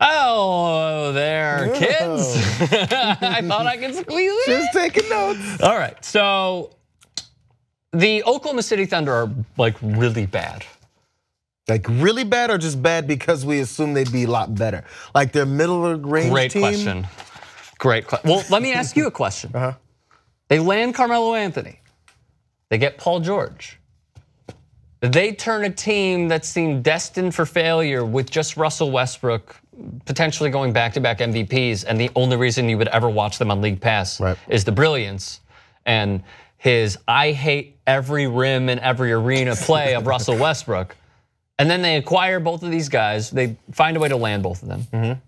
Oh, there, kids. I thought I could squeeze it. Just taking notes. All right, so the Oklahoma City Thunder are like really bad. Like really bad or just bad because we assume they'd be a lot better? Like they're middle of range Great team? question. Great question. Well, let me ask you a question. They land Carmelo Anthony. They get Paul George. They turn a team that seemed destined for failure with just Russell Westbrook potentially going back-to-back MVPs, and the only reason you would ever watch them on League Pass is the brilliance and his I hate every rim and every arena play of Russell Westbrook. And then they acquire both of these guys. They find a way to land both of them.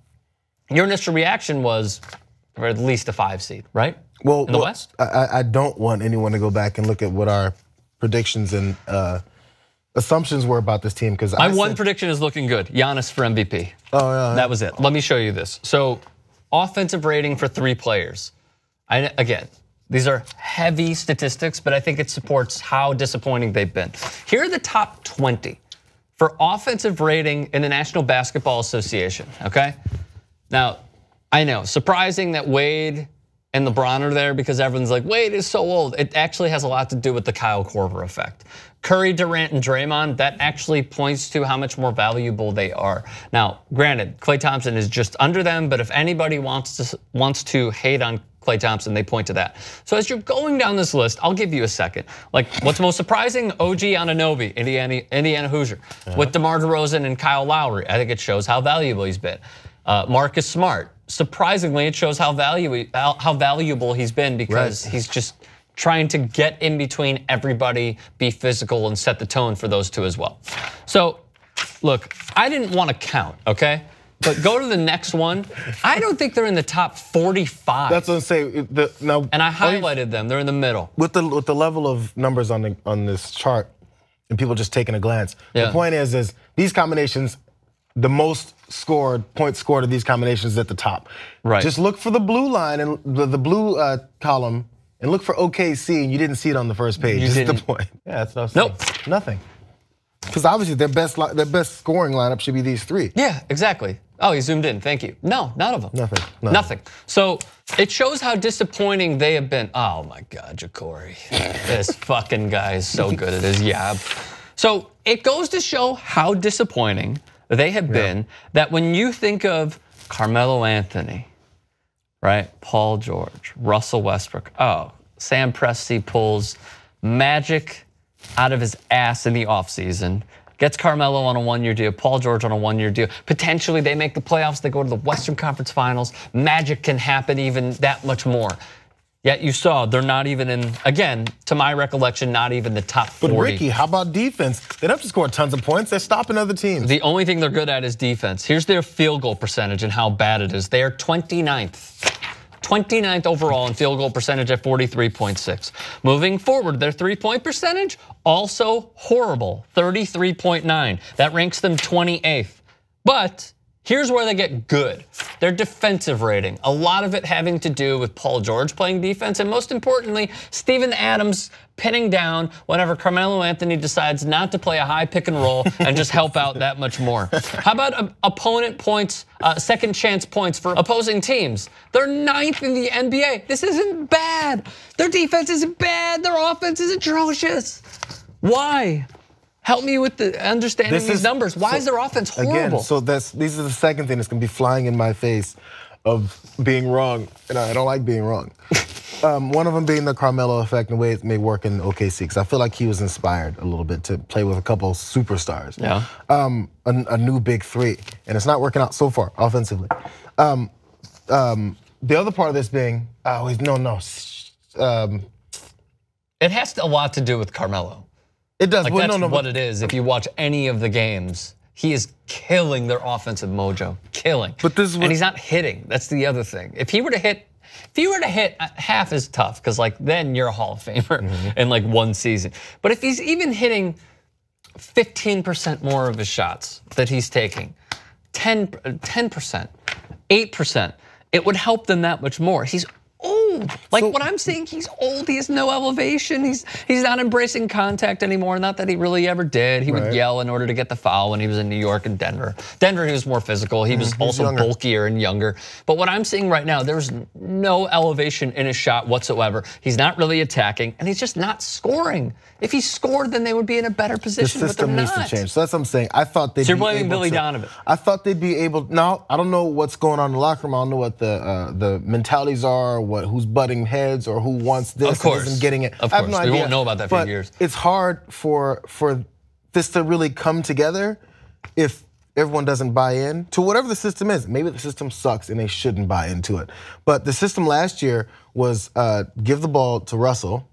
Your initial reaction was, or at least a 5 seed, right? Well, in the West? I don't want anyone to go back and look at what our predictions and assumptions were about this team, because my one prediction is looking good. Giannis for MVP. Oh yeah, that was it. Let me show you this. So, offensive rating for 3 players. Again, these are heavy statistics, but I think it supports how disappointing they've been. Here are the top 20 for offensive rating in the National Basketball Association. Okay, now I know surprising that Wade and LeBron are there because everyone's like, Wade is so old. It actually has a lot to do with the Kyle Korver effect. Curry, Durant, and Draymond, that actually points to how much more valuable they are. Now, granted, Klay Thompson is just under them, but if anybody wants to hate on Klay Thompson, they point to that. So as you're going down this list, I'll give you a second. Like, what's most surprising? OG Anunoby, Indiana Hoosier, with DeMar DeRozan and Kyle Lowry. I think it shows how valuable he's been. Marcus Smart, surprisingly, it shows how valuable he's been because he's just trying to get in between everybody, be physical, and set the tone for those two as well. So, look, I didn't want to count, okay? But go to the next one. I don't think they're in the top 45. That's what I'm saying. Now, and I highlighted them. They're in the middle. With the level of numbers on this chart, and people just taking a glance. The point is these combinations, the most points scored of these combinations is at the top. Right. Just look for the blue line and the blue column, and look for OKC, and you didn't see it on the first page. That's the point. Yeah, that's what I was saying. Nothing. Because obviously their best scoring lineup should be these 3. Yeah, exactly. Oh, he zoomed in. Thank you. No, none of them. Nothing. So it shows how disappointing they have been. Oh my God, Ja'Cory. This fucking guy is so good at his yab. So it goes to show how disappointing they have been that when you think of Carmelo Anthony, right? Paul George, Russell Westbrook. Oh, Sam Presti pulls magic out of his ass in the offseason. Gets Carmelo on a 1-year deal, Paul George on a 1-year deal. Potentially they make the playoffs, they go to the Western Conference Finals. Magic can happen even that much more. Yet you saw they're not even in, again, to my recollection, not even the top 40. But Ricky, how about defense? They don't have to score tons of points. They're stopping other teams. The only thing they're good at is defense. Here's their field goal percentage and how bad it is. They are 29th. 29th overall in field goal percentage at 43.6. Moving forward, their 3-point percentage, also horrible, 33.9. That ranks them 28th. But here's where they get good. Their defensive rating, a lot of it having to do with Paul George playing defense, and most importantly, Steven Adams pinning down whenever Carmelo Anthony decides not to play a high pick and roll and just help out that much more. How about opponent points, second chance points for opposing teams? They're 9th in the NBA. This isn't bad. Their defense isn't bad. Their offense is atrocious. Why? Help me with the understanding these numbers. Why is their offense horrible? Again, so these are the second thing that's gonna be flying in my face of being wrong, and I don't like being wrong. One of them being the Carmelo effect and the way it may work in OKC, because I feel like he was inspired a little bit to play with a couple superstars. Yeah. A new big 3, and it's not working out so far offensively. The other part of this being, it has a lot to do with Carmelo. It does. Like that's what it is. If you watch any of the games, he is killing their offensive mojo, killing. But this is and he's not hitting. That's the other thing. If he were to hit, half is tough because like then you're a Hall of Famer in like one season. But if he's even hitting 15% more of his shots that he's taking, 10%, 8%, it would help them that much more. He's old. Like what I'm saying, he's old. He has no elevation. He's not embracing contact anymore. Not that he really ever did. He would yell in order to get the foul when he was in New York and Denver. Denver, he was more physical. He was also bulkier and younger. But what I'm seeing right now, there's no elevation in his shot whatsoever. He's not really attacking, and he's just not scoring. If he scored, then they would be in a better position. The system needs to change. So that's what I'm saying. I thought they'd be able to. So you're blaming Billy Donovan. I thought they'd be able. Now I don't know what's going on in the locker room. I don't know what the mentalities are, who's butting heads, or who wants this and isn't getting it. Of course, I have no idea. We won't know about that for years. It's hard for this to really come together if everyone doesn't buy in to whatever the system is. Maybe the system sucks and they shouldn't buy into it. But the system last year was give the ball to Russell,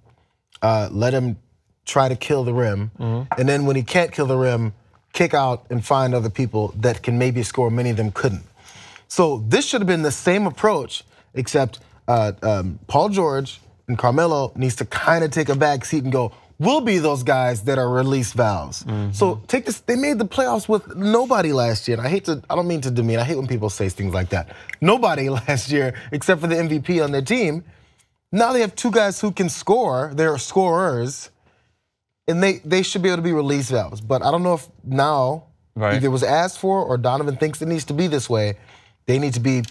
let him try to kill the rim, and then when he can't kill the rim, kick out and find other people that can maybe score. Many of them couldn't. So this should have been the same approach, except Paul George and Carmelo needs to kind of take a back seat and go, we'll be those guys that are release valves. So take this, they made the playoffs with nobody last year. And I don't mean to demean, I hate when people say things like that. Nobody last year, except for the MVP on their team. Now they have two guys who can score, they're scorers, and they should be able to be release valves. But I don't know if now either it was asked for or Donovan thinks it needs to be this way. They need to be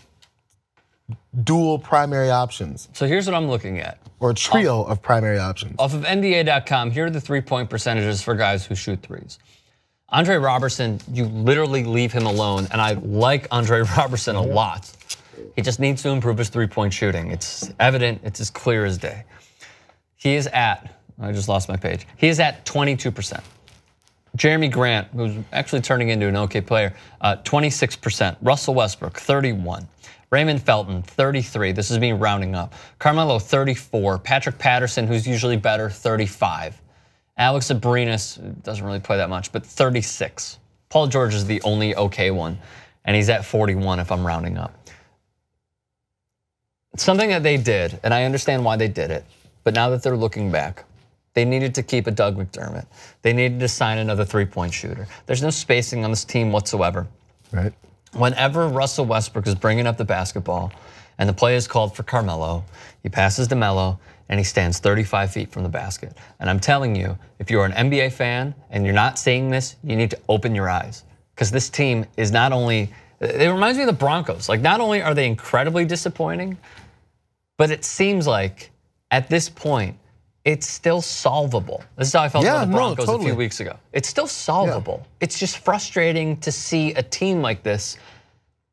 dual primary options. So here's what I'm looking at. Or a trio of primary options. Off of NBA.com, here are the 3-point percentages for guys who shoot threes. Andre Robertson, you literally leave him alone, and I like Andre Robertson a lot. He just needs to improve his 3-point shooting. It's evident, it's as clear as day. He is at, I just lost my page. He is at 22%. Jeremy Grant, who's actually turning into an okay player, 26%. Russell Westbrook, 31%. Raymond Felton, 33%. This is me rounding up. Carmelo, 34%. Patrick Patterson, who's usually better, 35%. Alex Abrinas doesn't really play that much, but 36%. Paul George is the only okay one, and he's at 41% if I'm rounding up. Something that they did, and I understand why they did it, but now that they're looking back, they needed to keep a Doug McDermott. They needed to sign another 3-point shooter. There's no spacing on this team whatsoever. Right. Whenever Russell Westbrook is bringing up the basketball and the play is called for Carmelo, he passes to Melo and he stands 35 feet from the basket. And I'm telling you, if you're an NBA fan and you're not seeing this, you need to open your eyes. Because this team is not only, it reminds me of the Broncos. Like not only are they incredibly disappointing, but it seems like at this point, it's still solvable. This is how I felt about the Broncos a few weeks ago. It's still solvable. It's just frustrating to see a team like this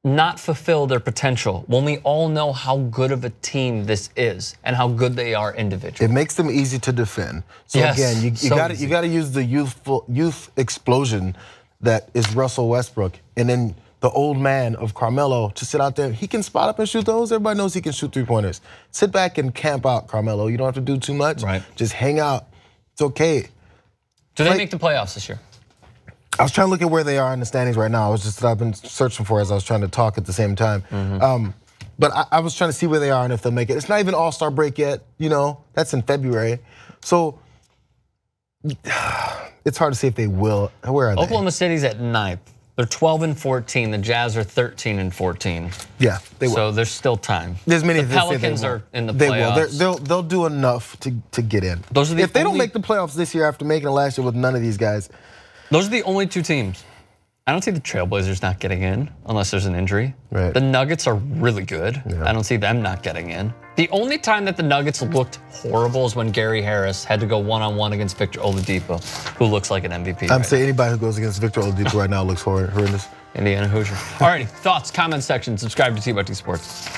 not fulfill their potential when we all know how good of a team this is and how good they are individually. It makes them easy to defend. So again, you got to use the youth explosion that is Russell Westbrook, and then the old man of Carmelo to sit out there. He can spot up and shoot those. Everybody knows he can shoot 3-pointers. Sit back and camp out, Carmelo. You don't have to do too much. Just hang out. It's okay. Do they make the playoffs this year? I was trying to look at where they are in the standings right now. I've been searching for as I was trying to talk at the same time. But I was trying to see where they are and if they'll make it. It's not even All-Star break yet. You know, that's in February. So it's hard to say if they will. Where are they? Oklahoma City's at 9th. They're 12-14. The Jazz are 13-14. Yeah, they will. So there's still time. There's many. The Pelicans are in the playoffs. They will. They'll do enough to get in. If they don't make the playoffs this year after making it last year with none of these guys, those are the only two teams. I don't see the Trailblazers not getting in unless there's an injury. The Nuggets are really good. I don't see them not getting in. The only time that the Nuggets looked horrible is when Gary Harris had to go one-on-one against Victor Oladipo, who looks like an MVP. I'm saying anybody who goes against Victor Oladipo right now looks horrendous. Indiana Hoosier. All righty, thoughts, comment section, subscribe to TBT Sports.